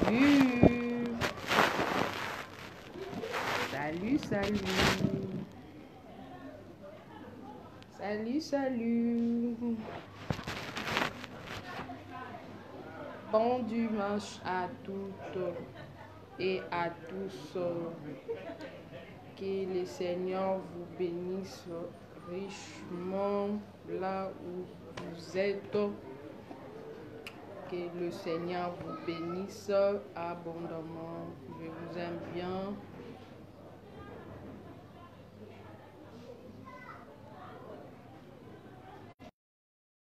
Salut. Salut, salut. Salut, salut. Bon dimanche à toutes et à tous. Que le Seigneur vous bénisse richement là où vous êtes. Que le Seigneur vous bénisse abondamment. Je vous aime bien.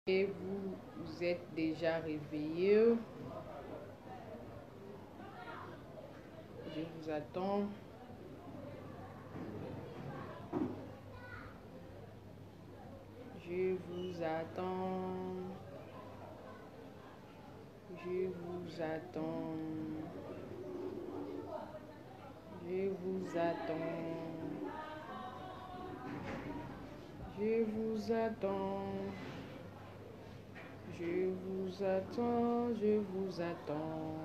Et vous êtes déjà réveillés. Je vous attends. Je vous attends. Je vous attends. Je vous attends. Je vous attends. Je vous attends. Je vous attends.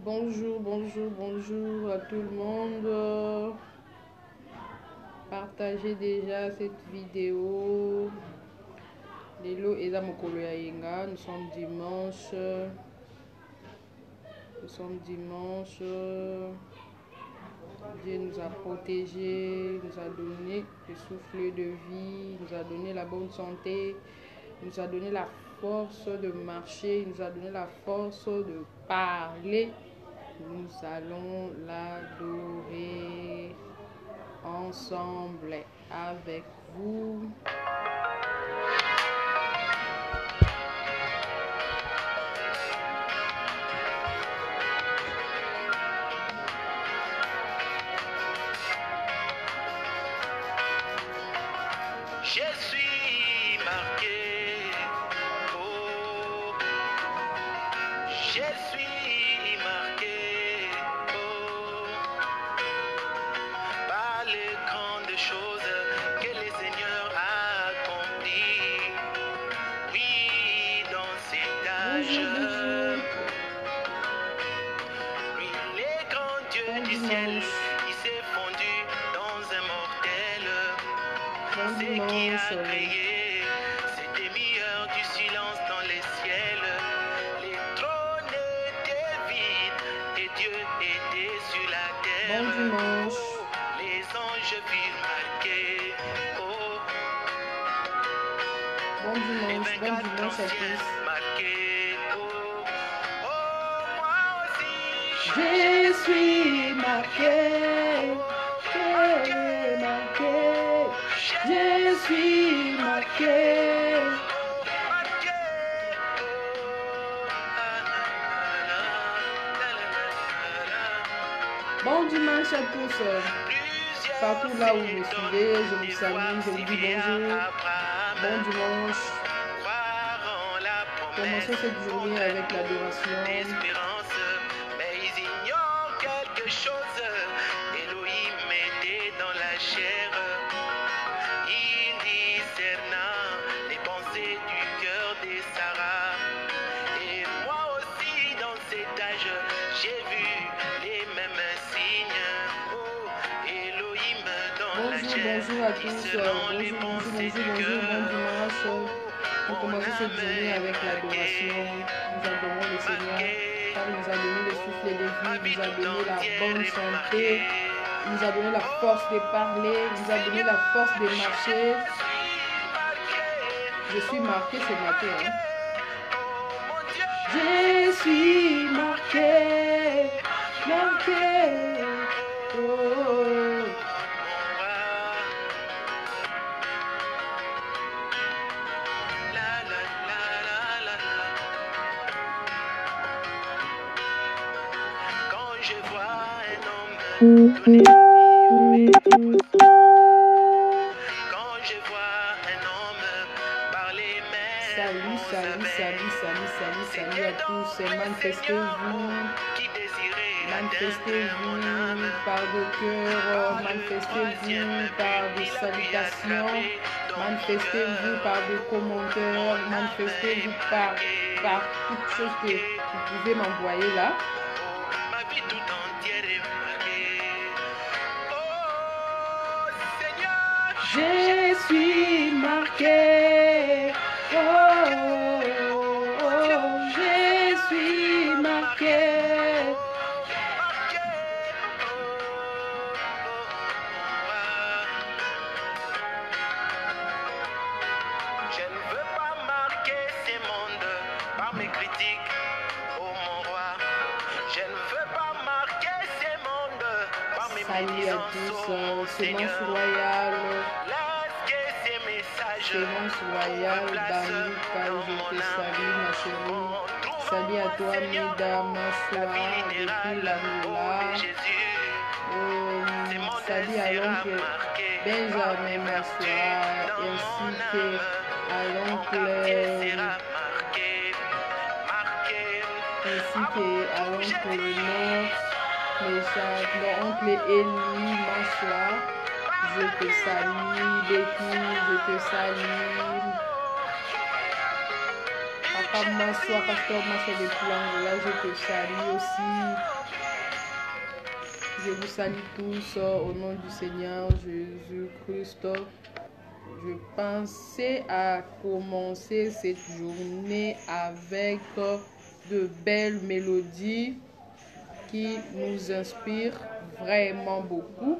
Bonjour, bonjour, bonjour à tout le monde. Partagez déjà cette vidéo. Lelo eza mokolo ya yenga. Nous sommes dimanche. Nous sommes dimanche. Dieu nous a protégés, nous a donné le souffle de vie, nous a donné la bonne santé, nous a donné la force de marcher, nous a donné la force de parler. Nous allons l'adorer ensemble avec vous. Je suis marqué, oh, je suis marqué, oh, par les grandes choses que le Seigneur a accomplies. Oui, dans cet âge, lui, le grand Dieu du ciel, il s'est fondu dans un mortel. Ce qui a créé ces demi-heures du silence dans les ciels. Les trônes étaient vides et Dieu était sur la terre. Bon dimanche. Oh, les anges virent marquer. Oh, Bon dimanche, les bon 24 dimanche à anciens tous. marqués. Oh, oh, moi aussi. Je suis marqué. Je suis marqué. Bon dimanche à tous. Partout là où vous suivez, je vous salue, je vous dis bonjour. Bon dimanche. Commençons cette journée avec l'adoration. Mais ils ignorent quelque chose. Elohim était dans la chair. Il discerna les pensées du cœur des Sarah. Et moi aussi dans cet âge, j'ai vu les mêmes signes. Oh, Elohim dans la chair. Bonjour à tous. Bonjour, bon dimanche. Nous commençons cette journée avec l'adoration. Nous adorons le Seigneur car il nous a donné le souffle de vie, il nous a donné la bonne santé, il nous a donné la force de parler, il nous a donné la force de marcher. Je suis marqué ce matin. Hein. Je suis marqué, marqué. Oh. Quand je vois un homme donner la vie aux quand je vois un homme par les mains, Salut à tous, manifestez-vous par le cœur, manifestez-vous par des salutations, Manifestez-vous par des commentaires, manifestez-vous par toutes choses que vous pouvez m'envoyer là. Ma vie tout entière est marquée. Oh Seigneur, Je suis marqué. Oh, oh, oh, je suis marqué. Je ne veux pas marquer ces mondes par mes critiques, oh mon roi. Je ne veux pas marquer ces mondes par mes Salut à médisances, tous, oh Sémence Seigneur. Royale, Laisse que ces messages Sémence Royale, trouvent place Baruka, dans je mon te salue âme. ma chérie. En trouvant Salut à moi, toi, Seigneur, Mida, Massoa, la vie depuis littérale, l'Angola. oh Jésus. Ces mondes Salut à sera l'oncle marqué par Benjamin tes Massoa, vertus dans ainsi mon que âme. à Mon l'oncle quartier sera marqué, marqué. ainsi que à l'oncle Nord, l'oncle Eli Massoa. Je te salue, Becky, je te salue. Papa Massoa, pasteur Massoa depuis l'Angola, je te salue aussi. Je vous salue tous au nom du Seigneur Jésus-Christ. Je pensais à commencer cette journée avec de belles mélodies qui nous inspirent vraiment beaucoup.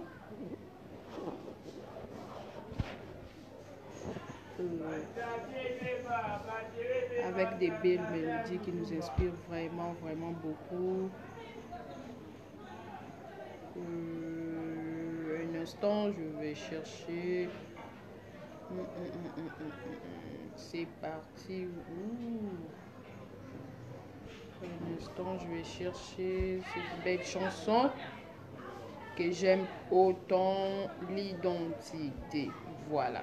Avec des belles mélodies qui nous inspirent vraiment beaucoup. Un instant, je vais chercher. C'est parti. Un instant, je vais chercher cette belle chanson que j'aime autant, l'identité. Voilà.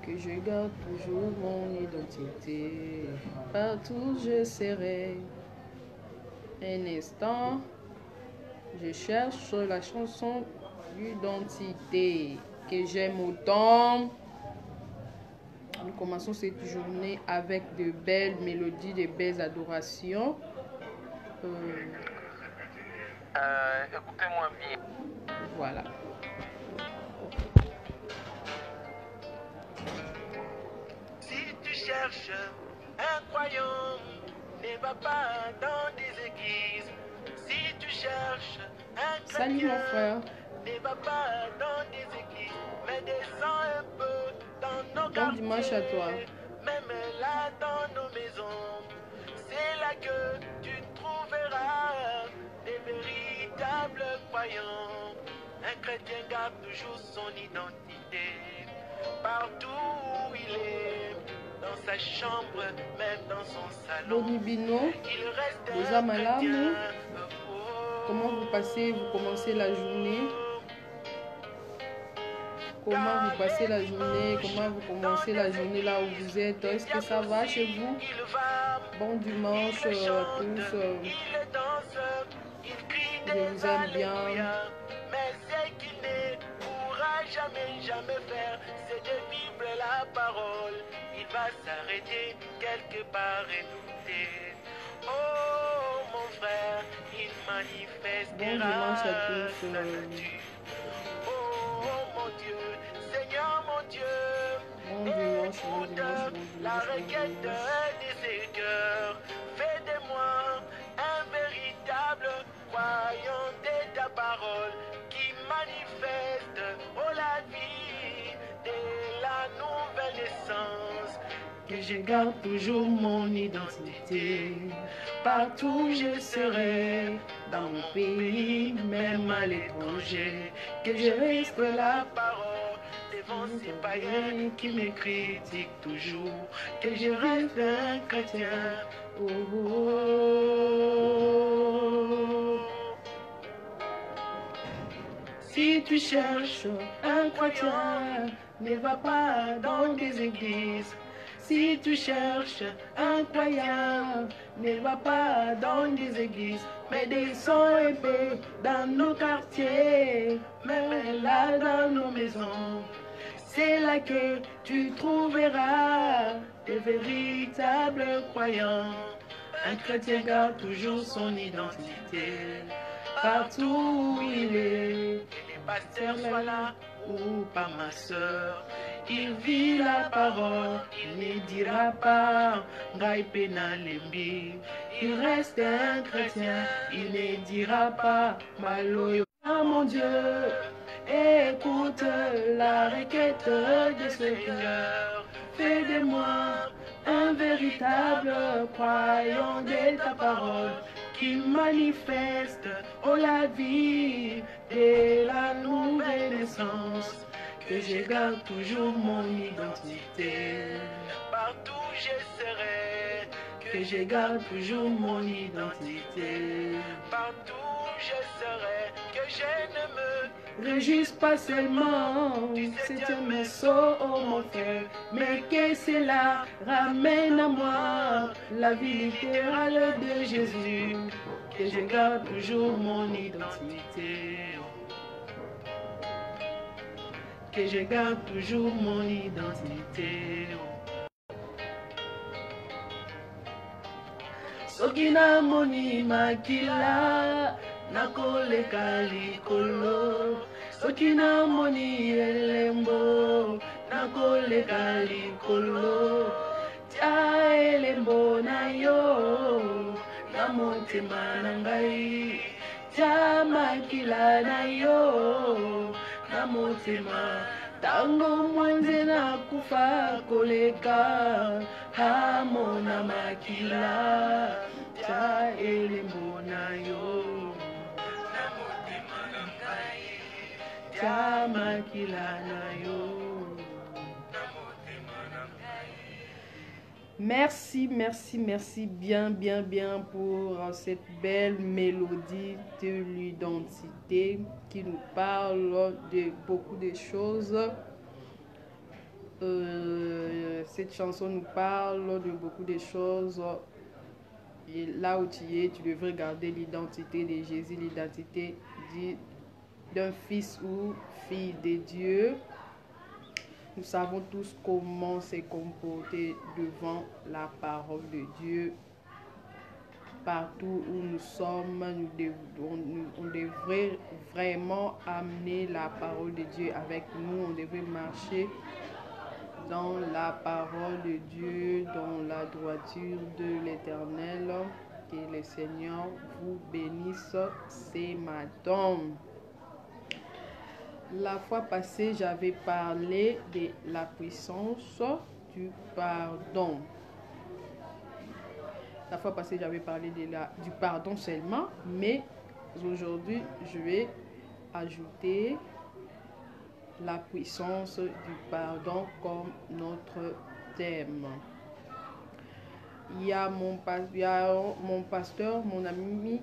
Que je garde toujours mon identité. Partout je serai. Un instant. Je cherche la chanson d'identité que j'aime autant. Nous commençons cette journée avec de belles mélodies, de belles adorations. Écoutez-moi bien. Voilà. Si tu cherches un croyant, ne va pas dans des églises. Si tu cherches un Salut chrétien, mon frère. ne va pas dans des églises, mais descends un peu dans nos Bon quartiers. dimanche à toi. Même là dans nos maisons, c'est là que tu trouveras des véritables croyants. Un chrétien garde toujours son identité. Partout où il est, dans sa chambre, même dans son salon, Bonibino, il reste Boza un Malamu. chrétien. Comment vous passez, vous commencez la journée? Comment vous passez la journée? Comment vous commencez la journée là où vous êtes? Est-ce que ça va chez vous? Bon dimanche à tous. Je vous aime bien. Mais ce qu'il ne pourra jamais faire, c'est de vivre la parole. Il va s'arrêter quelque part et douter. Oh mon frère, il manifestera Bon dimanche à tous. sa vertu. Oh mon Dieu, Seigneur mon Dieu, Bon dimanche, bon écoute dimanche, bon la dimanche, bon requête dimanche. de ses cœurs. Fais de moi un véritable croyant de ta parole qui manifeste la vie de la nouvelle naissance. Que je garde toujours mon identité. Partout je serai, dans mon pays, même à l'étranger. Que je reste là parole devant ces païens qui me critiquent toujours. Que je reste un chrétien. Oh, oh, oh. Si tu cherches un chrétien, ne va pas dans des églises. Si tu cherches un croyant, ne va pas dans des églises, mais des sons épais dans nos quartiers, mais là dans nos maisons. C'est là que tu trouveras des véritables croyants. Un chrétien garde toujours son identité partout où il est. Que les pasteurs soient là ou pas ma soeur, il vit la parole, il ne dira pas Ngai Penalembi. Il reste un chrétien, il ne dira pas Maloyo. Ah mon Dieu, écoute la requête de ce cœur. Fais de moi un véritable croyant de ta parole qui manifeste la vie de la nouvelle naissance. Que je garde toujours mon identité. Partout je serai. Que je garde toujours mon identité. Partout je serai. Que je ne me réjouisse pas seulement du septième saut, oh mon frère, mais que cela ramène à moi la vie littérale de Jésus. Que je garde toujours mon identité. Que je garde toujours mon identité. Soki namoni makila nakoleka likolo, soki namoni elembo nakoleka likolo, tia elembo na yo na motema na ngai, tia makila na yo na motema. Tango mwenze na kufa koleka hamona makila, tia elembo na yo na motema na ngai, tia makila na yo na motema na ngai. Merci, merci, merci bien pour cette belle mélodie de l'identité qui nous parle de beaucoup de choses. Cette chanson nous parle de beaucoup de choses. Et là où tu es, tu devrais garder l'identité de Jésus, l'identité d'un fils ou fille de Dieu. Nous savons tous comment se comporter devant la parole de Dieu. Partout où nous sommes, on devrait vraiment amener la parole de Dieu avec nous. On devrait marcher dans la parole de Dieu, dans la droiture de l'Éternel. Que le Seigneur vous bénisse ce matin. La fois passée, j'avais parlé de la puissance du pardon. La fois passée, j'avais parlé du pardon seulement, mais aujourd'hui, je vais ajouter la puissance du pardon comme notre thème. Il y a mon pasteur, mon ami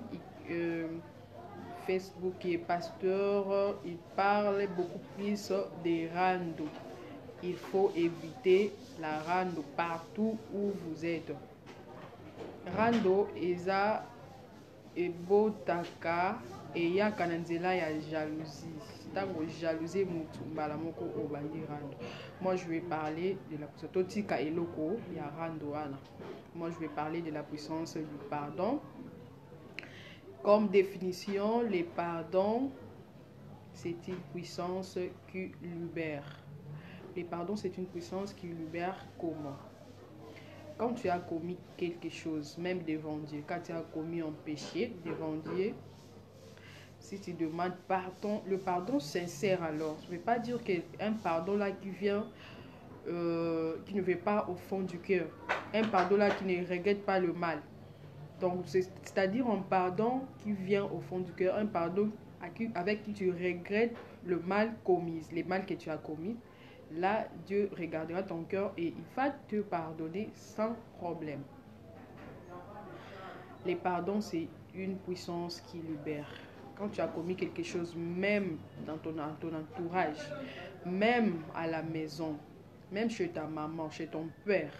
Facebook qui est pasteur, il parle beaucoup plus des rando. Il faut éviter la rando partout où vous êtes. Rando eza ebotaka eya kananzela ya jalousie. Tango jalousie mutu mbala moko obandi rando. Moi je vais parler de la puissance totika eloko ya rando wana. Moi je vais parler de la puissance du pardon. Comme définition, le pardon, c'est une puissance qui libère. Le pardon, c'est une puissance qui libère comment? Quand tu as commis quelque chose, même devant Dieu, quand tu as commis un péché devant Dieu, si tu demandes pardon, le pardon sincère alors, je ne vais pas dire qu'un pardon là qui vient, qui ne vient pas au fond du cœur, un pardon là qui ne regrette pas le mal. Donc, c'est-à-dire un pardon qui vient au fond du cœur, un pardon avec qui tu regrettes le mal commis, les mal que tu as commis. Là, Dieu regardera ton cœur et il va te pardonner sans problème. Le pardon, c'est une puissance qui libère. Quand tu as commis quelque chose, même dans ton entourage, même à la maison, même chez ta maman, chez ton père.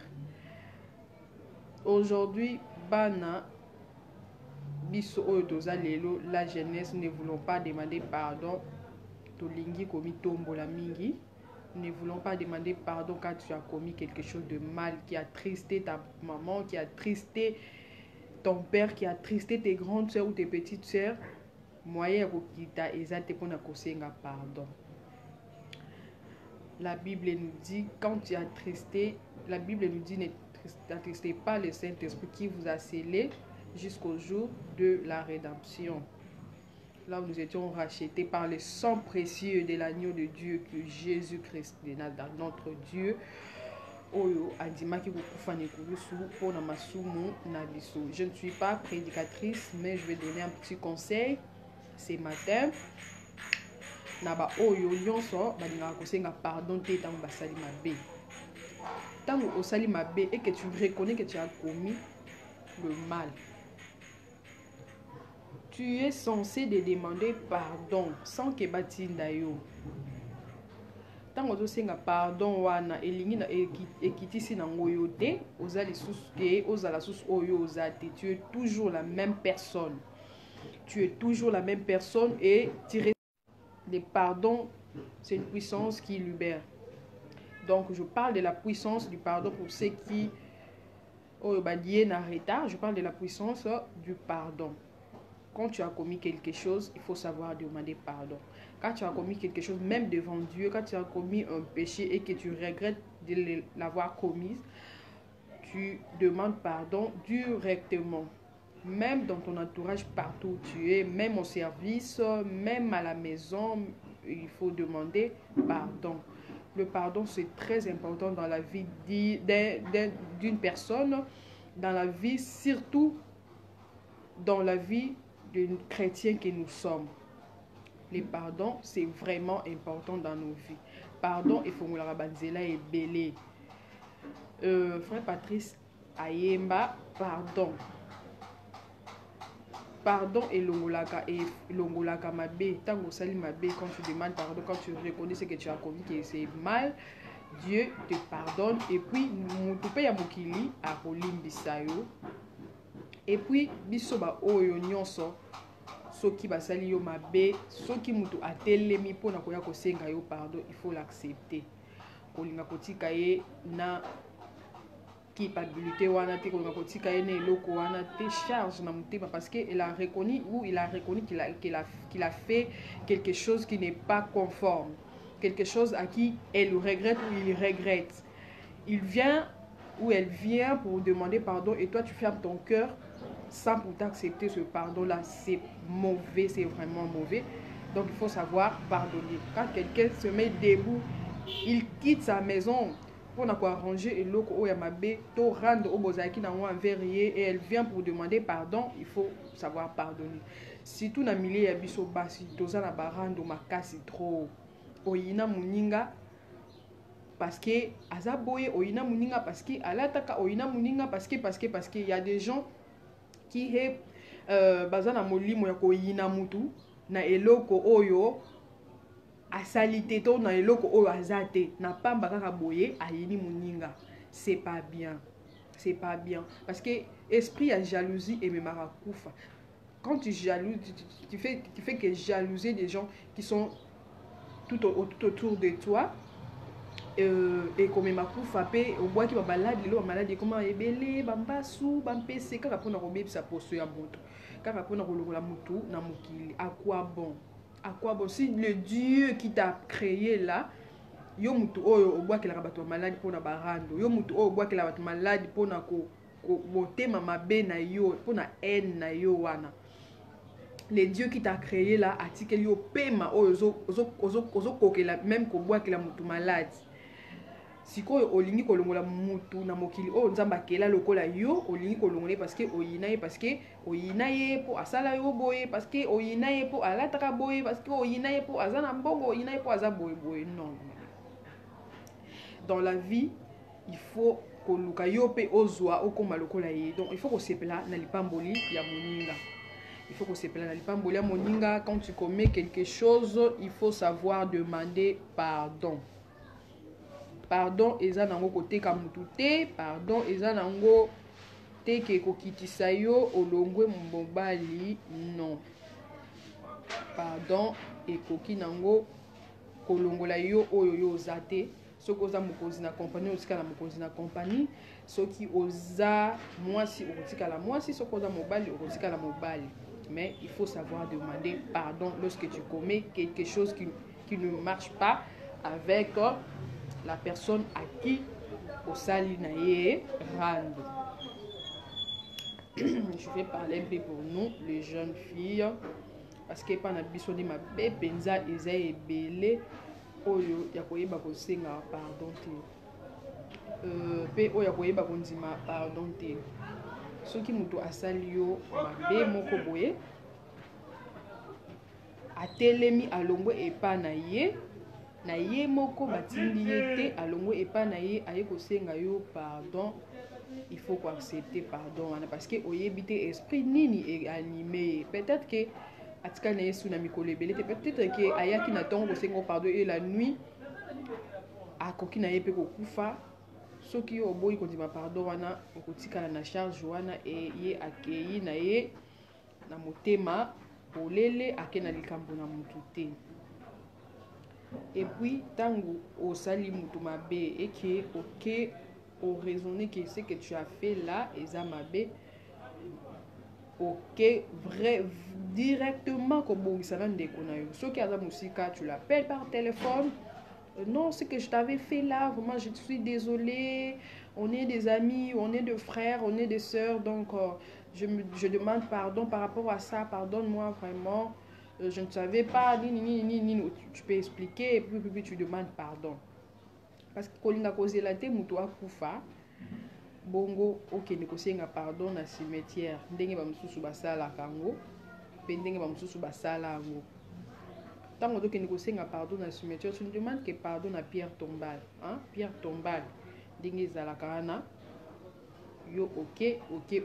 Aujourd'hui, bana biso oyo toza lelo, la jeunesse, ne voulons pas demander pardon. Tolingi komi tombola mingi. Ne voulons pas demander pardon quand tu as commis quelque chose de mal, qui a tristé ta maman, qui a tristé ton père, qui a tristé tes grandes soeurs ou tes petites soeurs. Moyen kokita ezate pona kosenga pardon. La Bible nous dit, quand tu as tristé, la Bible nous dit, n'attristez pas le Saint-Esprit qui vous a scellé jusqu'au jour de la rédemption. Là où nous étions rachetés par le sang précieux de l'agneau de Dieu, que Jésus-Christ, notre Dieu. Je ne suis pas prédicatrice, mais je vais donner un petit conseil ce matin. Naba oyo nyonso balinga kosenga pardon te tango basali mabe. Tango osali mabe et que tu reconnais que tu as commis le mal, tu es censé de demander pardon sans que batinda yo. Tango osenga pardon wana elingi na ekitisi na ngoyo te, ozali lisusu te, ozala lisusu oyo ozate. Tu es toujours la même personne. Tu es toujours la même personne et tirer le pardon, c'est une puissance qui libère. Donc, je parle de la puissance du pardon pour ceux qui ont en retard. Je parle de la puissance du pardon. Quand tu as commis quelque chose, il faut savoir demander pardon. Quand tu as commis quelque chose, même devant Dieu, quand tu as commis un péché et que tu regrettes de l'avoir commis, tu demandes pardon directement. Même dans ton entourage, partout où tu es, même au service, même à la maison, il faut demander pardon. Le pardon, c'est très important dans la vie d'une personne, dans la vie, surtout dans la vie d'un chrétien que nous sommes. Le pardon, c'est vraiment important dans nos vies. Pardon, il faut que la banzela est belé. Frère Patrice Ayemba, pardon. Pardon et longolaka mabe. Tango sali mabe, quand tu demandes pardon, quand tu reconnais ce que tu as commis, que c'est mal, Dieu te pardonne. Et puis, mutupe ya mokili a kolimbisa yo. Et puis, biso ba oyo nyonso, soki basali yo mabe, soki mutu atelemi pona koya kosenga yo pardon, il faut l'accepter. Kolinga kotika ye na culpabilité wana te, kolinga kotika ye na eloko wana te, charge na mutema, parce qu'il a reconnu ou il a reconnu qu'il a fait quelque chose qui n'est pas conforme, quelque chose à qui elle regrette ou il regrette. Il vient ou elle vient pour demander pardon et toi tu fermes ton cœur sans pourtant accepter ce pardon-là. C'est mauvais, c'est vraiment mauvais. Donc il faut savoir pardonner. Quand quelqu'un se met debout, il quitte sa maison pour arranger et l'autre au yamabe, to rendre au bozaki na un verrier et elle vient pour demander pardon, il faut savoir pardonner. Si tout na milieu ya biso basi, toza na barando makasi trop, oyina muninga parce que azaboye, oyina muninga parce que alataka, oyina muninga parce que il y a des gens qui est bazana molimo ya koyina mutu na eloko oyo asalite to na eloko oyo azate na pamba kaka boye ayini muninga. C'est pas bien, c'est pas bien, parce que esprit à jalousie et même kufa. Quand tu jalouses, tu fais que jalouser des gens qui sont tout autour de toi. Et comme ma kufa pe au bois qui va balade le malade comment ebele bambasu bampese kaka pona ko bebisa poso ya moto kaka pona ko lokola mutu na mokili. À quoi bon? À quoi bon si le Dieu qui t'a créé là, yo mutu oyo au bois qui la bato malade pona barando, yo mutu oyo au bois qui la bato malade pona ko botema mabe na yo, pona haine na yo wana. Le Dieu qui t'a créé là a dit que yo pema oyo ozo kokela même ko bois qui la mutu malade. Siko olingi kolongola mutu na mokili o nzamba kela lokola yo olingi kolongole parce que oyina ye po asala yo boye, parce que oyina ye po alataka boye, parce que oyina ye po azana mbongo, oyina ye po aza boye boye. Non, dans la vie il faut koluka yo pe ozwa okoma lokola ye. Donc il faut ko sepela na lipamboli ya moninga. Il faut que se plaise. Quand tu commets quelque chose, il faut savoir demander pardon. pardon eza nango koteka mutu te, pardon eza nango te ke kokitisa yo olongwe mobali, non. Pardon ekoki nango kolongola yo oyo yo oza te. Soki oza mokonzi na compagnie otikala mokonzi na compagnie, soki oza mwasi okotikala mwasi, soki oza mobali okotikala mobali. Mais il faut savoir demander pardon lorsque tu commets quelque chose qui ne marche pas avec la personne à qui osali na ye rendre. Je vais parler un peu pour nous, les jeunes filles, parce que pas na biso ni mabe penza eza ebele oyo ya koyeba kosenga pardon te. Pe oyo ya koyeba kondima pardon te. Soki mutu asali yo mabe moko boye, atelemi alongwe epa na ye moko batindi ye te, alongwe epa na ye aye kosenga yo pardon, il faut accepter pardon wana parce que oyebite esprit nini e animé. Peut-être que atika na yesu na mikolo ebele te, peut-être que ayaki na tongo kosenga pardon et la nuit akoki na ye pe kokufa. Soki yo oboyi kondima pardon wana okotikala na charge wana e ye akei na ye na motema polele ake na likambo na mutu te. Et puis tango osali mutu mabe eke ok au raisonner que ce que tu as fait là eza mabe, ok vrai directement kobongisa na ndeko na yo. Soki aza musika tu l'appelles par téléphone. Non, ce que je t'avais fait là, vraiment, je suis désolée. On est des amis, on est des frères, on est des sœurs. Donc, je demande pardon par rapport à ça. Pardonne-moi vraiment. Je ne savais pas. Tu peux expliquer et puis tu demandes pardon. Parce que quand on a causé la tête, mutua kufa. Bongo, ok, ne kosenga pardon na cimetière. Ndenge ba mususu basala kango. Pe ndenge ba mususu basala ango. Tant que tu as pardon dans le cimetière, tu ne demandes que pardon à pierre tombale. Hein? Pierre tombale. Dingue zalakana. Yo ok,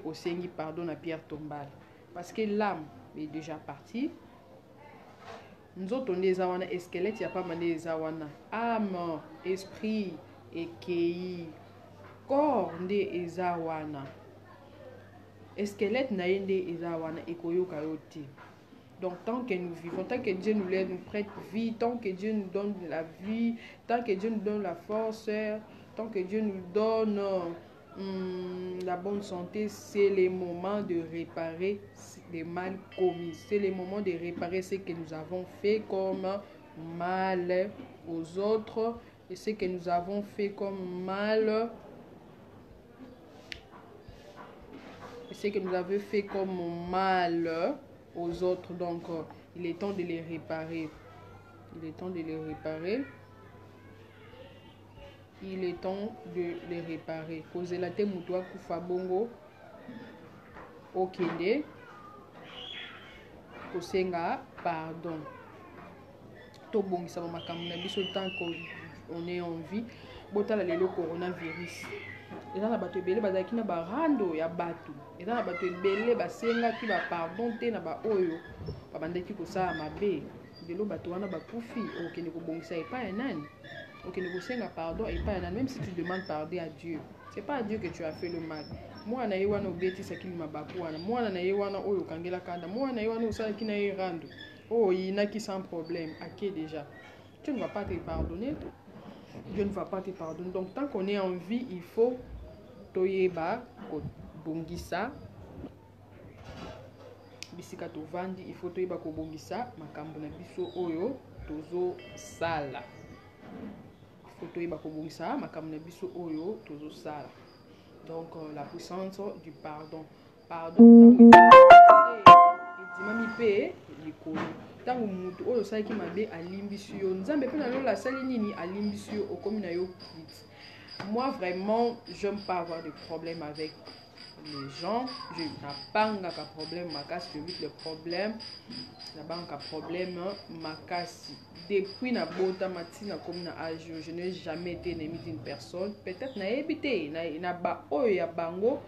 osengi pardon à pierre tombale. Parce que l'âme est déjà partie. Nous autres, on est zawana, squelette, il n'y a pas mal de zawana. Âme, esprit, ekei, corps, de zawana. Squelette, naïnde, zawana, ekoyo kayoti. Donc, tant que nous vivons, tant que Dieu nous prête vie, tant que Dieu nous donne la vie, tant que Dieu nous donne la force, tant que Dieu nous donne la bonne santé, c'est le moment de réparer les mal commis. C'est le moment de réparer ce que nous avons fait comme mal aux autres et ce que nous avons fait comme mal. Ce que nous avons fait comme mal aux autres, donc il est temps de les réparer. Il est temps de les réparer. Il est temps de les réparer. Cause la te mutua kufa bongo okende kosenga pardon. To bongisa makambo na biso tant qu'on est en vie. Botala lelo coronavirus. Eza na bato ebele bazalaki na barando ya bato. Eza na bato ebele basengaki ba pardon te na ba oyo babandaki kosala mabe. Lelo bato wana bakufi okende kobongisa epai ya nani? Okende kosenga pardon epai ya nani? Même si tu demandes pardon à Dieu, c'est pas à Dieu que tu as fait le mal. Moi na ye wana obetisa kili mabaku wana. Moi na ye wana oyo kangela kanda. Moi na ye wana osalaki na ye rando. Oh, il n'a qui sans problème. Ok déjà. Tu ne vas pas te pardonner. Dieu ne va pas te pardonner. Donc tant qu'on est en vie, il faut toyeba kobongisa bisika tovandi, il faut toyeba kobongisa makambo na biso oyo tozo sala. Il faut toyeba kobongisa makambo na biso oyo tozo sala. Donc la puissance du pardon. Pardon edimami pe likolo. Tango mutu oyo salaki mabe alimbisi yo, nzambe pe na lelo asali nini alimbisi yo okomi na yo kit. Moi vraiment, j'aime pas avoir de problème avec les gens. Je n'ai pas de problème makasi, j'évite les problèmes. Na banque problème makasi. Depuis na bota matina comme na âge, je n'ai jamais été ennemi d'une personne. Peut-être na évité na ba oyo ya bango.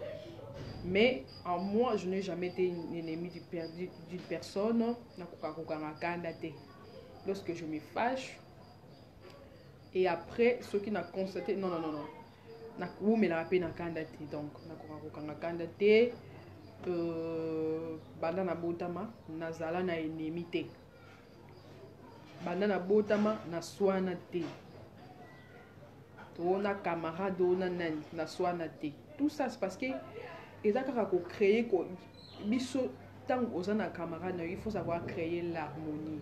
Mais en moi, je n'ai jamais été ennemi d'une personne. Lorsque je me fâche, Et après, ceux qui n'ont constaté, non. Mais la peine à candidater. Donc, na candidater. Banda na botama, nazala na ennemi te. Banda na botama, na swana te. Tona camarade, ona nani, na swana te. Tout ça, c'est parce que, ils ont créé, tant aux camarades, il faut savoir créer l'harmonie.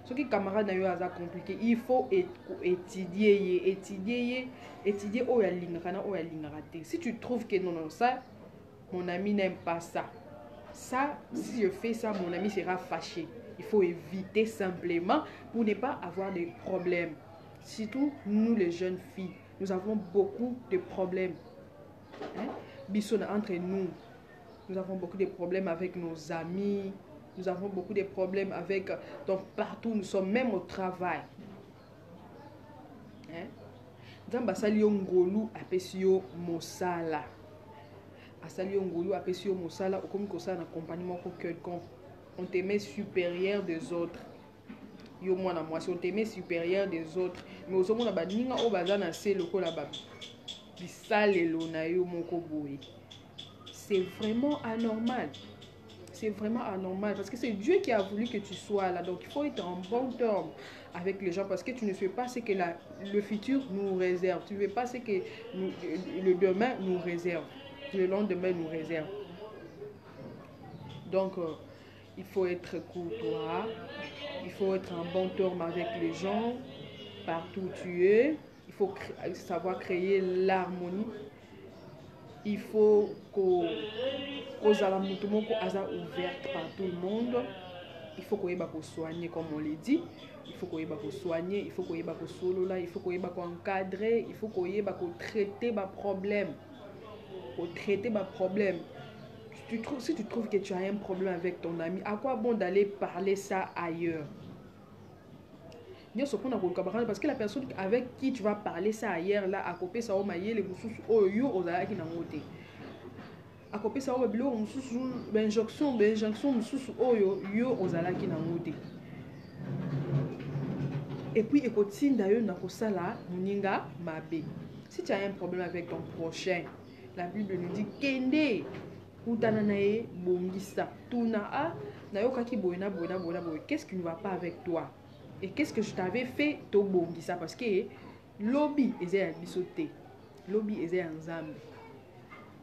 Ce qui camarade est compliqué, il faut étudier où il y a. Si tu trouves que non, ça, mon ami n'aime pas ça. Ça, si je fais ça, mon ami sera fâché. Il faut éviter simplement pour ne pas avoir de problèmes. Surtout nous les jeunes filles, nous avons beaucoup de problèmes. Entre nous avons beaucoup de problèmes avec nos amis. Nous avons beaucoup de problèmes avec... Donc partout, nous sommes même au travail. Zamba sali ngolu apesio mosala. Asali ngolu apesio mosala comme ça na accompagnement pour quelqu'un. On te met supérieur des autres. Yo mwana moi on te met supérieur des autres. Mais au sommet ba ninga o bazana se lokola ba. Bisale lo na yo moko boye. C'est vraiment anormal. C'est vraiment anormal parce que c'est Dieu qui a voulu que tu sois là. Donc il faut être en bon terme avec les gens parce que tu ne sais pas ce que le futur nous réserve. Tu ne sais pas ce que le demain nous réserve. Le lendemain nous réserve. Donc il faut être courtois. Il faut être en bon terme avec les gens. Partout où tu es. Il faut savoir créer l'harmonie. Il faut qu'on ouverte par tout le monde. Il faut qu'on ait soigner comme on l'a dit. Il faut qu'on ait soigner. Il faut qu'on ait solo là. Il faut qu'on ait encadrer. Il faut qu'on ait traiter ma problème. Traiter ma problème. Si tu trouves que tu as un problème avec ton ami, à quoi bon d'aller parler ça ailleurs? Parce que la personne avec qui tu vas parler ça ailleurs là, à côté ça les yo ozala ki na ngote. À côté ça bilo mususu injonction mususu yo ozala ki na ngote. Et puis ekotinda yo na kosala muninga mabe. Si tu as un problème avec ton prochain, la Bible nous dit kende utana nae bongisa tuna a na yo kaki boyena boyena. Qu'est-ce qui ne va pas avec toi? Et qu'est-ce que je t'avais fait to bongisa parce que lobby ezaya bisote. Lobby ezaya nzambe.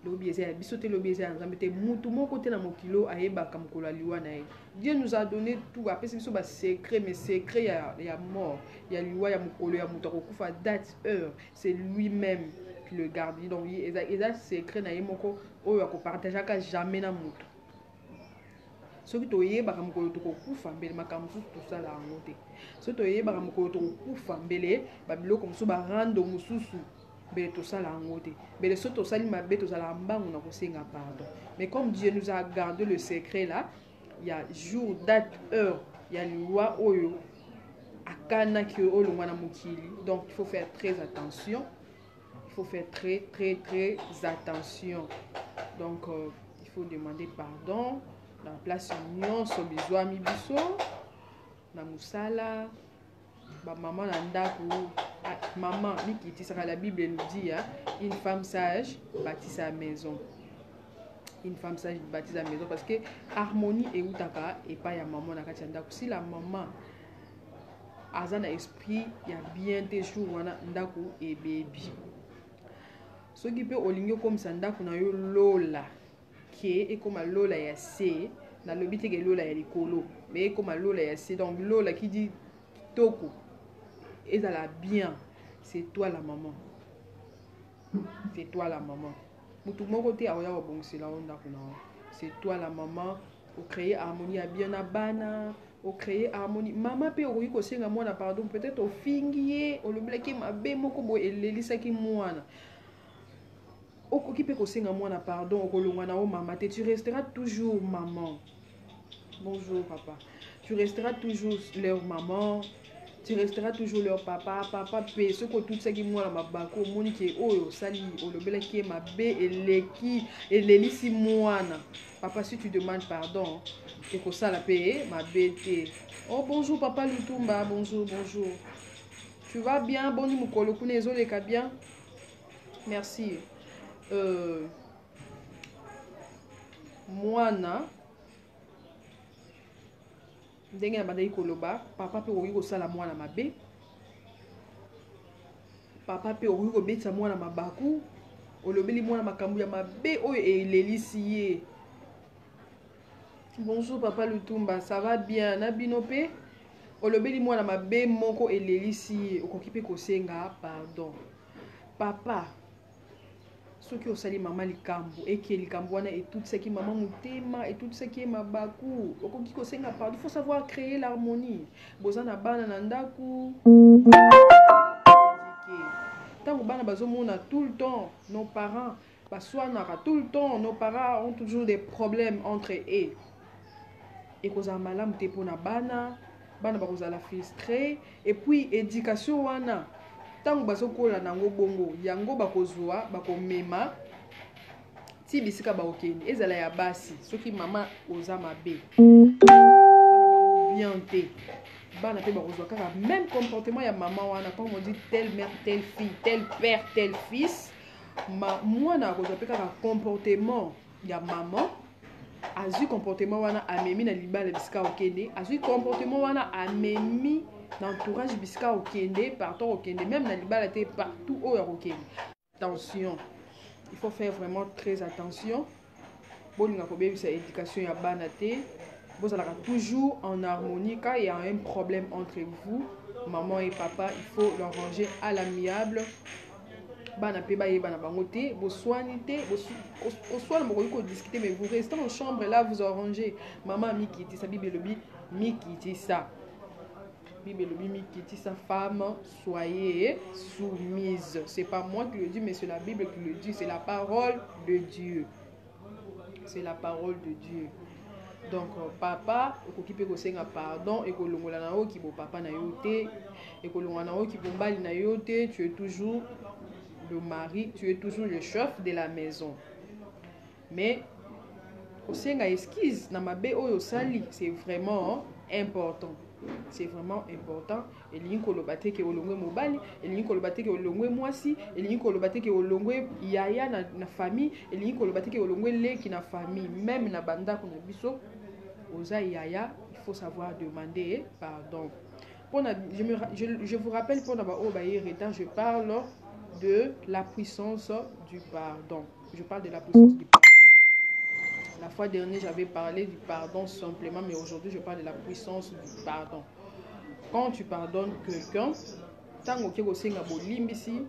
Lobby ezaya bisote, lobby ezaya nzambe te mutu moko te na mokilo ayeba kamkola liwa na ye. Dieu nous a donné tout. Après c'est ba secret, mais secret ya mort, ya liwa ya mokolo ya mutu kokufa date heure, c'est lui-même qui le garde. Donc ezaya secret na ye moko oyo akopartager ka jamais na mutu. Soki toyebaka mokolo tokokufa mbele makambo tout ça la ngote. Soki toyebaka mokolo tokokufa mbele babiloko mosusu barando mosusu mbele tout ça la ngote. Mbele soki tosali mabe tozala mbangu na kosenga pardon. Mais comme Dieu nous a gardé le secret là, il y a jour, date, heure, il y a loi oyo akana ki oyo mwana mokili. Donc il faut faire très attention. Il faut faire très attention. Donc il faut demander pardon. Dans la place union, so bizwa mi biso na musala ba maman na ndaku maman nikiti saka la Bible nous dit une femme sage bâtit sa maison. Une femme sage bâtit sa maison parce que harmonie et utaka et pas ya maman na kati ndaku. Si la maman azana esprit ya bien des jours wana ndaku et baby. So qui peut olingo comme ça ndaku na yo lola. Et comme lola ya se na lobi te ke lola ya likolo mais comme lola ya se donc lola qui dit toko et ça la bien, c'est toi la maman, c'est toi la maman mutu moko te aoya wa bongisi la onda kuna c'est toi la maman au créer harmonie à bien na bana au créer harmonie maman pe okoki kosenga mwana pardon peut-être au fingier au loblaki mabe moko bo elelisaki mwana occupé kosenga mwana pardon okolongwa na o mama te, tu resteras toujours maman. Bonjour papa. Tu resteras toujours leur maman. Tu resteras toujours leur papa. Papa pe ce que tout ça qui moi la mabako moni ki oyo sali olobela ki mabe eleki elelisi mwana. Papa si tu demandes pardon et ko sala pe mabe te. Oh bonjour papa Lutumba, bonjour. Tu vas bien? Boni mukolo kunezo leka bien? Merci. Mwana ndenge na bandaki koloba papa pe okoki kosala mwana mabe, papa pe okoki kobetisa mwana mabaku, olobeli mwana makambo ya mabe oyo elelisi ye. Bonjour papa Lutumba, ça va bien? Na bino pe olobeli mwana mabe moko elelisi ye, okoki pe kosenga pardon. Papa soki osali mama likambo eke likambo wana etutisaki mama motema, etutisaki ye mabaku, okoki kosenga pardon. Il faut savoir créer l'harmonie. Boza na bana na ndaku tango bana bazomona tout le temps nos parents baswanaka tout le temps, nos parents ont toujours des problèmes entre eux. Ekozala malamu te mpona bana bakozala frustré. Et puis éducation wana tango bazokola nango bongo yango bakozwa bakomema ti bisika bakokende ezala ya basi soki mama oza mabe bien te bana pe bakozwa kaka même comportement ya mama wana. Comme on dit telle mère telle fille, tel père tel fils, mwana akozwa pe kaka comportement ya maman. Azui comportement wana amemi na libala bisika okende, azui comportement wana amemi l'entourage bisika okende, partout okende, même na libala te partout oyo okende. Attention, il faut faire vraiment très attention. Bolinga kobebisa éducation ya bana te, vous allez toujours en harmonie. Quand il y a un problème entre vous, maman et papa, il faut le ranger à l'amiable. Bana pe baye bana bangote, vous soignez, vous soignez, discuter, mais vous restez en chambre là, vous arrangez. Maman mi kiti sa Bible lobi, mi kiti sa. Bible lobi mi kiti sa, femme, soyez soumise. C'est pas moi qui le dis, mais c'est la Bible qui le dit, c'est la parole de Dieu. C'est la parole de Dieu. Donc papa okokipe kosenga pardon et kolongola na oki bo papa na yote et kolongola na oki bo mbali na yote. Tu es toujours le mari, tu es toujours le chef de la maison. Mais kosenga esquisse na mabe oyo sali, c'est vraiment important. C'est vraiment important. Elingi koloba te ke olongwe mobali, elingi koloba te ke olongwe mwasi, elingi koloba te ke olongwe yaya na famille, elingi koloba te ke olongwe leki na famille. Même na bandako na biso oza yaya, il faut savoir demander pardon. Je vous rappelle pour je parle de la puissance du pardon. Je parle de la puissance du pardon. La fois dernière, j'avais parlé du pardon simplement, mais aujourd'hui, je parle de la puissance du pardon. Quand tu pardonnes quelqu'un, tango ke kosenga bolimbisi,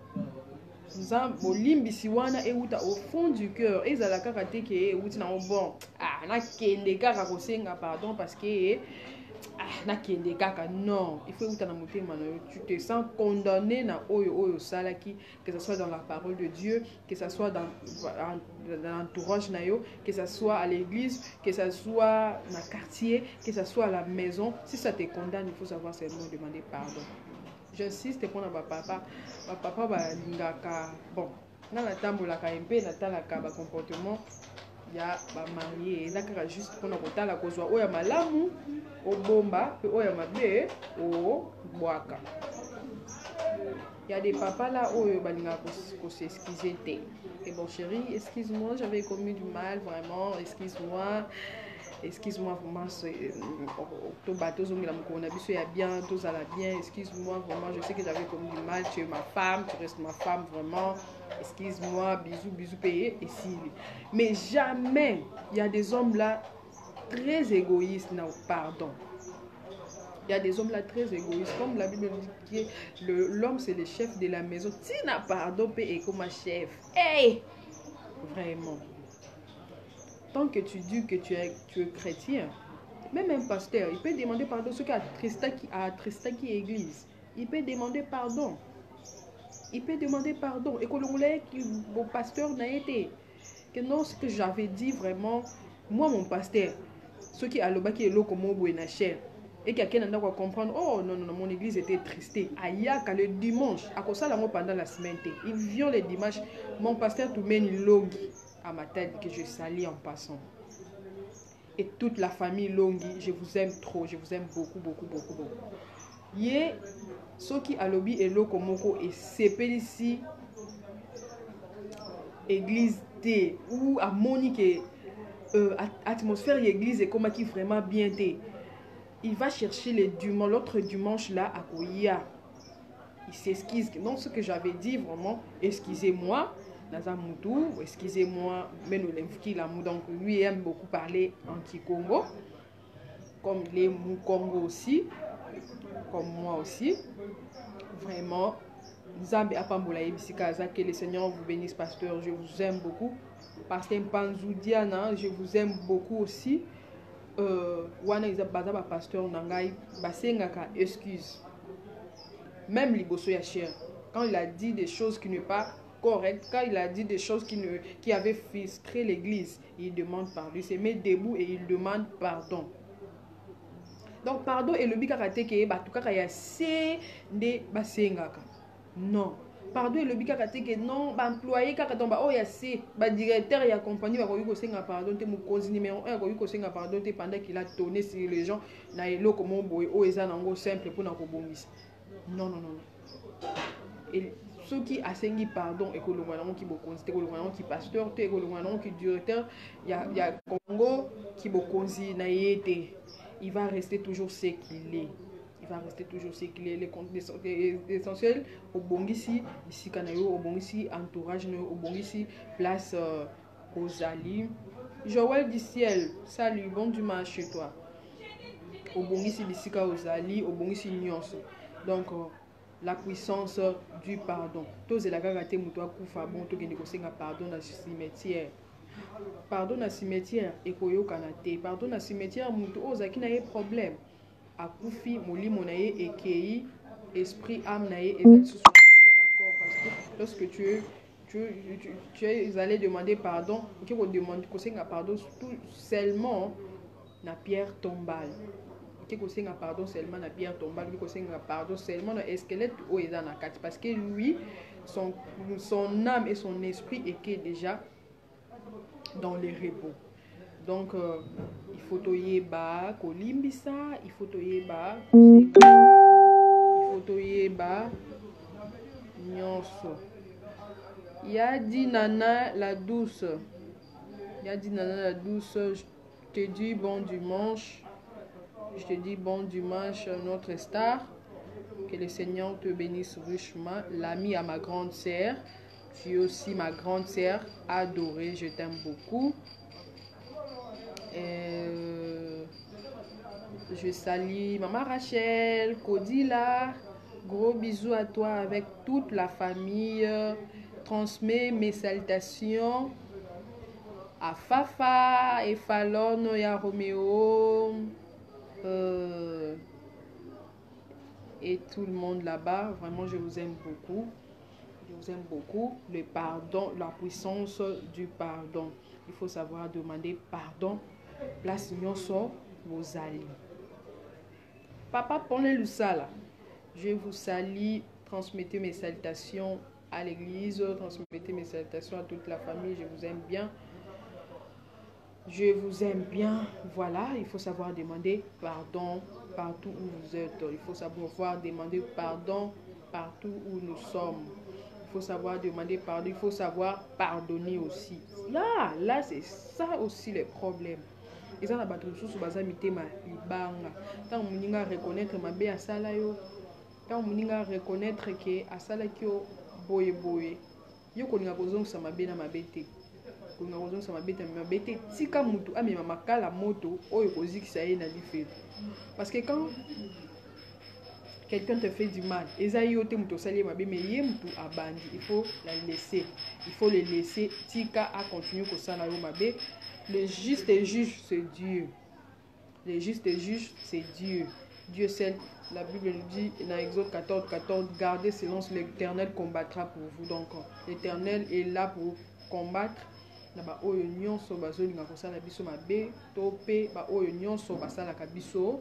bolimbisi wana euta au fond du cœur. Ezala kaka te ke euti na bon. Ah, na kende kaka kosenga pardon parce que na kende kaka. Non, il faut euta na motema na yo. Tu te sens condamné na oyo salaki, que ce soit dans la parole de Dieu, que ce soit dans l'entourage na yo, que ce soit à l'église, que ce soit dans le quartier, que ce soit à la maison. Si ça te condamne, il faut savoir seulement demander pardon. J'insiste pour ma papa ba lingaka bon na la tambolaka mpe na talaka ba comportement ya ba marié na kaka juste pour na kotala kozwa oya malamu obomba pe oya mabe o bwaka. Il y a des papas là oyo balinga ko s'excuser te. Et bon chérie, excuse-moi, j'avais commis du mal vraiment, excuse-moi vraiment, excuse-moi vraiment, je sais que j'avais commis du mal, tu es ma femme, tu restes ma femme vraiment, excuse-moi, bisous payé et si. Mais jamais il y a des hommes là très égoïstes, non, pardon. Il y a des hommes là très égoïstes, comme la Bible dit que l'homme c'est le chef de la maison. Tina pardon et comme un chef. Hey, vraiment. Tant que tu dis que tu es chrétien, même un pasteur, il peut demander pardon. Ce qui a attristé qui église, il peut demander pardon. Il peut demander pardon. Et que l'on voulait que mon pasteur n'a été. Que non, ce que j'avais dit vraiment, moi mon pasteur, ce qui a le bas qui est l'eau comme au bout cher. Et quelqu'un n'a pas comprendre, oh non, mon église était tristée. Ayaka le dimanche, à cause de ça, pendant la semaine, il vient le dimanche, mon pasteur tout mène une longue à ma tête que je salis en passant. Et toute la famille Longi, je vous aime trop, je vous aime beaucoup. Ye soki alobi eloko moko et sepelisi église té ou à monique atmosphère église et comment qui vraiment bien té. Il va chercher les dimanches, l'autre dimanche là à Koya. Il s'excuse. Donc ce que j'avais dit vraiment, excusez-moi, Nazamutu, excusez-moi, mais nous l'aimons. Donc lui aime beaucoup parler en Kikongo, comme il est Mukongo aussi, comme moi aussi. Vraiment, Nzambe apambola ebisikaza, que le Seigneur vous bénisse, pasteur. Je vous aime beaucoup. Pasteur Mpanzoudiana, je vous aime beaucoup aussi. Wana Isabaza, pasteur Nangai, Basengaka, excuse. Même Liboso Yacher, quand il a dit des choses qui ne sont pas correctes, quand il a dit des choses qui avaient frustré l'église, il demande pardon. Il se met debout et il demande pardon. Donc, pardon et le bikakate ke batukaka ya se de basengaka. Non. Pardon et le bikakate ke non, ba employé kaka tomba oh ya se, ba directeur ya compagnie ba koyi ko senga pardon te mukonzi numéro 1 koyi ko senga pardon te pendant qu'il a tourné sur les gens na eloko mo boy o eza nango simple pour na ko bongisa. Non. Et ceux qui asengi pardon et que le voyant qui bokonzi te, que le voyant qui pasteur te, que le voyant qui directeur, il y a Congo qui bokonzi na yete. Il va rester toujours ce qu'il est. Il va rester toujours ce qu'il est. L'essentiel au bongisi, ici Kanayo, au bongisi entourage, au bongisi place aux alliés. Joël du ciel, salut, bon dimanche chez toi. Au bongisi bisika aux alliés, au bongisi nyonso. Donc la puissance du pardon. Tous les gars muto akufa bon to gene ko senga pardon na cimetière. Pardon na cimetière et koyo kanate. Pardon na cimetière muto ozaki na ye problème. Akufi molimo na ye ekei esprit âme na ye ezali sous corps parce que lorsque tu es allé demander pardon, tu demande ko senga pardon tout seulement na pierre tombale. Qui pardon seulement na pierre tombale, qui pardon seulement na squelette ou est dans la carte parce que lui son âme et son esprit étaient déjà dans les repos. Donc il faut toyer ba kolimbisa, il faut toyer ba nyonso. Yadi nana la douce. Yadi nana la douce, je te dis bon dimanche. Je te dis bon dimanche, notre star. Que le Seigneur te bénisse richement. L'ami à ma grande sœur. Tu es aussi ma grande sœur adorée. Je t'aime beaucoup. Je salue Maman Rachel, Kodila. Gros bisous à toi avec toute la famille. Transmets mes salutations à Fafa et Fallon et à Roméo. Et tout le monde là-bas, vraiment je vous aime beaucoup. Je vous aime beaucoup. Le pardon, la puissance du pardon. Il faut savoir demander pardon. Place nyonso vos alliés. Papa prenez le sala. Je vous salue. Transmettez mes salutations à l'église. Transmettez mes salutations à toute la famille. Je vous aime bien. Je vous aime bien. Voilà, il faut savoir demander pardon partout où vous êtes. Il faut savoir demander pardon partout où nous sommes. Il faut savoir demander pardon. Il faut savoir pardonner aussi. Là, c'est ça aussi le problème. Et ça, la batterie sous baza mitema libanga. Tant on reconnaître ma bé à sala yo. Tant on reconnaître que à sala kyo boye boye. Yo koninga kozong sa ma bé na ma bété. Tika mutu amema makala moto oyo kozikisa ye na lifeli. Parce que quand quelqu'un te fait du mal, ezayi yote mutu sali mabe mais ye mutu abandi, il faut la laisser. Il faut le laisser tika a continuer ko sala yo mabe. Le juste et juge c'est Dieu. Le juste et juge c'est Dieu. Dieu seul, la Bible nous dit dans Exode 14, gardez silence, l'Éternel combattra pour vous. Donc l'Éternel est là pour combattre. Ba oyo nyonso bazolinga kosala biso mabe to pe ba oyo nyonso basalaka biso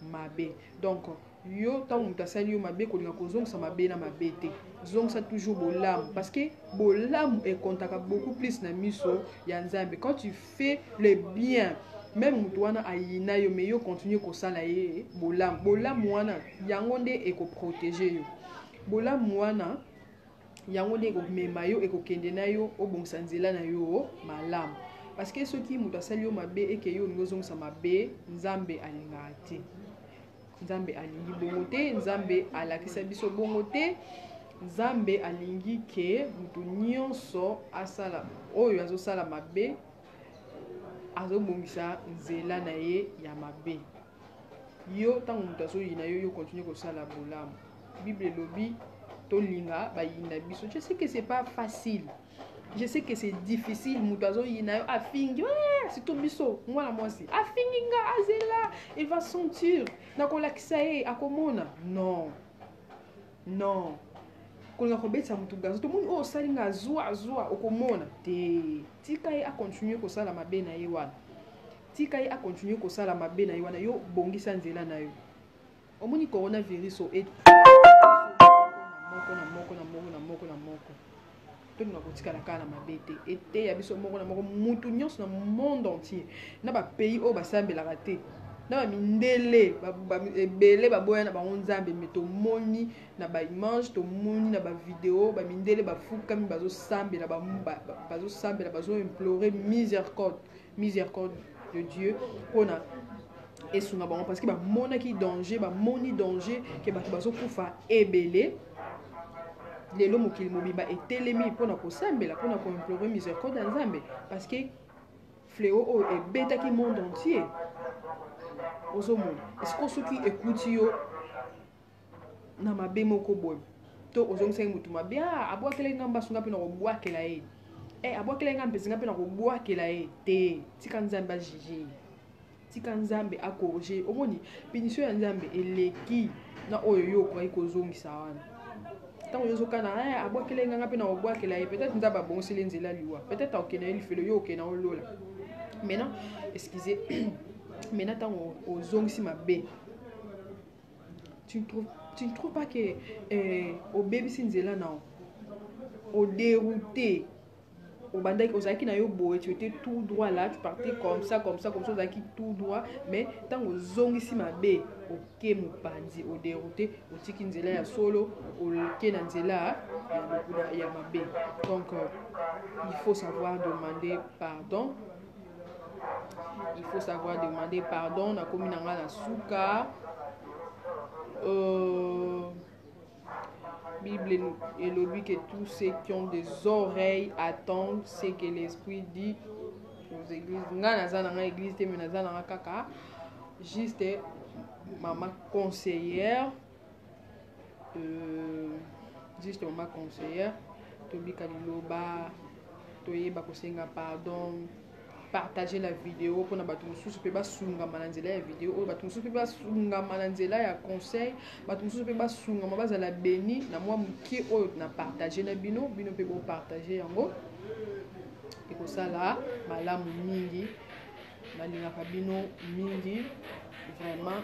mabe. Donc yo tant mutu asali yo mabe kolinga kozongisa mabe na mabe te. Zongisa toujours bolamu parce que bolamu ekontaka beaucoup plus na miso ya Nzambe. Quand tu fais le bien, même mutu wana ayina yo mais yo continue kosala ye bolamu wana yango nde ekoprotege yo bolamu wana yango nde ekomema yo ekokende na yo obongisa nzela na yo malamu parce que soki mutu asali yo mabe eke yo olingi ozongisa mabe nzambe alingaka te nzambe alingi bongo te nzambe alakisa biso bongo te nzambe alingi ke mutu nyonso asala oyo azosala mabe azobongisa nzela na ye ya mabe yo ntango mutu azoyina yo yo continue kosala bolamu bible elobi tolinga bayina biso je sais que c'est pas facile je sais que c'est difficile mutu azoyina yo afingi surtout biso mwana mwasi afingi nga azela il va sentir nakolakisa ye akomona non kolinga kobetisa mutu gazo tomoni oyo osali nga azwa okomona te tika ye akontinue kosala mabe na ye wana tika ye akontinue kosala mabe na ye wana yo bongisa nzela na yo omoni coronavirus o moko tolinga kotikala kaka na mabe te ete ya biso moko na moko mutu nyonso na monde entier na bapays oyo basambelaka te na bamindele ebele baboya na bango nzambe me tomoni na baimage tomoni na bavideo bamindele bafukami bazosambela bazoimplore miséricorde de Dieu mpona esunga bango parce que bamonaki danger bamoni danger ke bato bazokufa ebele lelo mokili mobimba etelemi mpona kosambela mpona koimplore miséricorde ya nzambe parce que fléau oyo ebetaki monde entier ozomona esiko soki ekuti yo na mabe moko boye to ozongisaki mutu mabe abwakelaki nga mbasunga mpe na kobwakela ye abwakelaki nga mpezinga mpe na kobwakela ye te tika nzambe ajige tika nzambe akorige omoni punition ya nzambe eleki na oyo yo okoki kozongisa wana ntango yozokana abwakelaki nga mpe na kobwakela ye peut-être nzambe abongoseli nzela liwa peut-être akokende ye lifelo yo okende olola maintenant excusez maintenant ntango ozongisi mabe tu ne trouves pas que obebisi nzela nao odérouté obandaki ozalaki na yo boye tu étais tout droit là tu partais comme ça ozalaki tout droit mais ntango ozongisi mabe oke mopanzi odérouté otiki nzela ya solo oke na nzela ya mabe donc il faut savoir demander pardon nakomi na nga na suka Bible elobi que tous ceux qui ont des oreilles attendent ce que l'esprit dit aux églises nga naza na nga église te mais naza na nga kaka juste maman conseillère tobika liloba toyeba kosenga pardon partager la vidéo pour na bato mosusu pe basungama na nzela ya vidéo oyo bato mosusu pe basungama na nzela ya conseil bato mosusu pe basungama bazala beni na mwa mokie oyo na partager na bino pe bopartage yango ekosala malamu mingi nalingaka bino mingi vraiment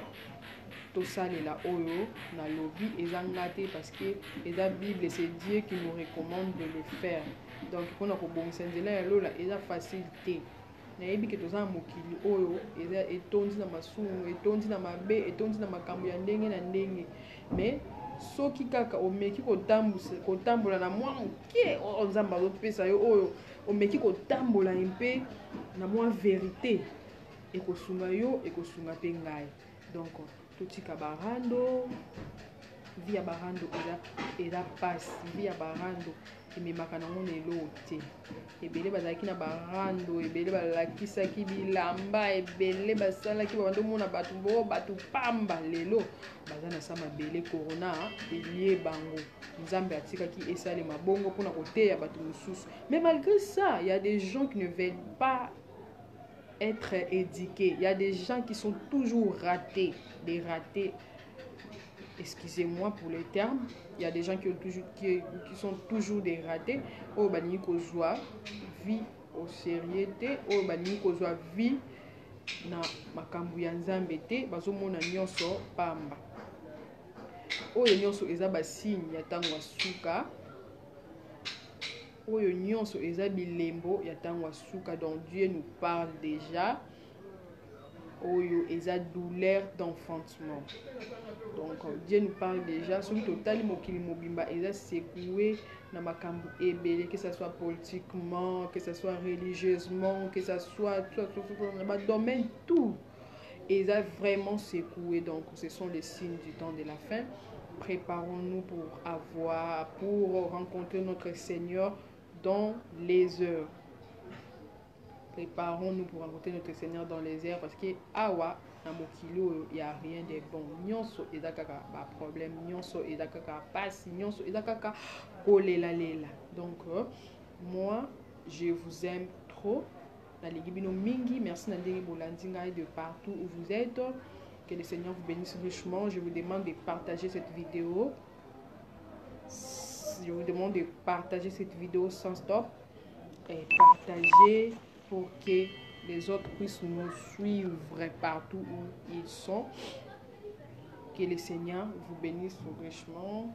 tosalela oyo nalobi eza nga te parce que eza Bible c'est Dieu qui nous recommande de le faire donc mpona kobongisa nzela ya lola eza facile te nayebi ke toza na mokili oyo eza etondi na masumu etondi na mabe etondi na makambo ya ndenge na ndenge mais soki kaka omeki kotambola na mwa moke oyo nzambe azopesa yo oyo omeki kotambola mpe na mwa verité ekosunga yo ekosunga mpe ngai donc totika barando via barando eza pasi via barando ememaka nango lelo te ebele bazalaki na barando ebele balakisaki bilamba ebele basalaki babandomona bato pamba lelo baza na sa mabele corona elie bango nzambe atikaki esalema bongo mpona koteya bato mosusu mais malgré ça il y a des gens qui ne veulent pas être éduqués, il y a des gens qui sont toujours ratés, des ratés. Excusez-moi pour les termes, il y a des gens qui sont toujours des ratés. Au bani ko joie vie au sérieuté, au bani ko joie vie na makambu ya nzambe te, bazomona nyonso pamba. Oyo nyonso eza ba signe ya tango suka. Oyo nyonso eza bilembo ya tango suka, donc Dieu nous parle déjà oyo eza douleur d'enfantement. Donc Dieu nous parle déjà sur le total mokili mobimba eza secoué na makambo ebele, que ce soit politiquement, que ce soit religieusement, que ce soit dans le domaine tout eza vraiment secoué. Donc ce sont les signes du temps de la fin. Préparons-nous pour rencontrer notre Seigneur dans les heures. Préparons-nous pour rencontrer notre Seigneur dans les airs, parce que awa na mokili il y a rien de bon. Nyonso eza kaka ba problème, nyonso eza kaka passe, nyonso eza kaka kolela lela. Donc moi je vous aime trop. Na ligibino mingi, merci na ndenge bolandi ngai de partout où vous êtes. Que le Seigneur vous bénisse richement. Je vous demande de partager cette vidéo. Je vous demande de partager cette vidéo sans stop et partager pour que les autres puissent nous suivre partout où ils sont. Que le Seigneur vous bénisse richement.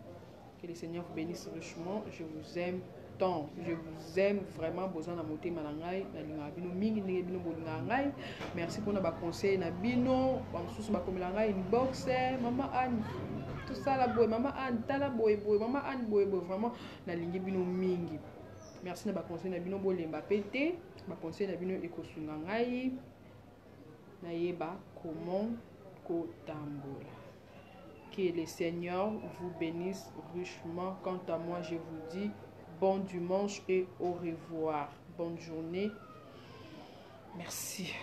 Que le Seigneur vous bénisse richement. Je vous aime tant. Je vous aime vraiment. Besoin de monter malangai. Merci pour nos conseils. Nabino. Sous ma comélangai inbox. Maman Anne. Tout ça la boy. Maman Anne. Tala boy boy. Maman Anne boy boy. Vraiment. Na lingi bino mingi. Merci na ba conseil nabino bolemba pété. Ba conseil nabino ekosunga ngai. Na yeba comment kotambola. Que le Seigneur vous bénisse richement. Quant à moi, je vous dis bon dimanche et au revoir. Bonne journée. Merci.